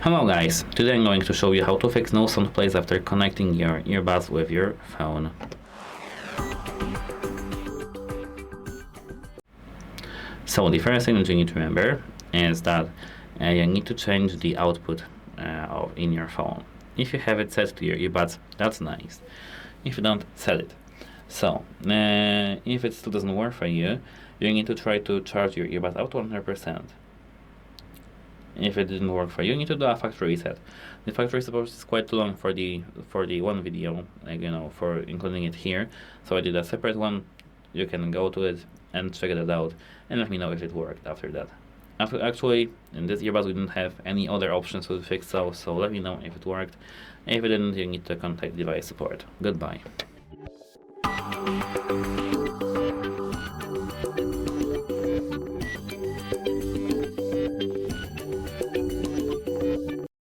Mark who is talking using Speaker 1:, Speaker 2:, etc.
Speaker 1: Hello guys, today I'm going to show you how to fix no sound plays after connecting your earbuds with your phone. So the first thing that you need to remember is that you need to change the output in your phone. If you have it set to your earbuds, that's nice. If you don't, set it. So if it still doesn't work for you, you need to try to charge your earbuds out to 100%. If it didn't work for you, you need to do a factory reset. The factory reset is quite long for the one video, for including it here. So I did a separate one. You can go to it and check it out, and let me know if it worked after that. Actually, in this earbuds we didn't have any other options to fix so let me know if it worked. If it didn't, you need to contact device support. Goodbye.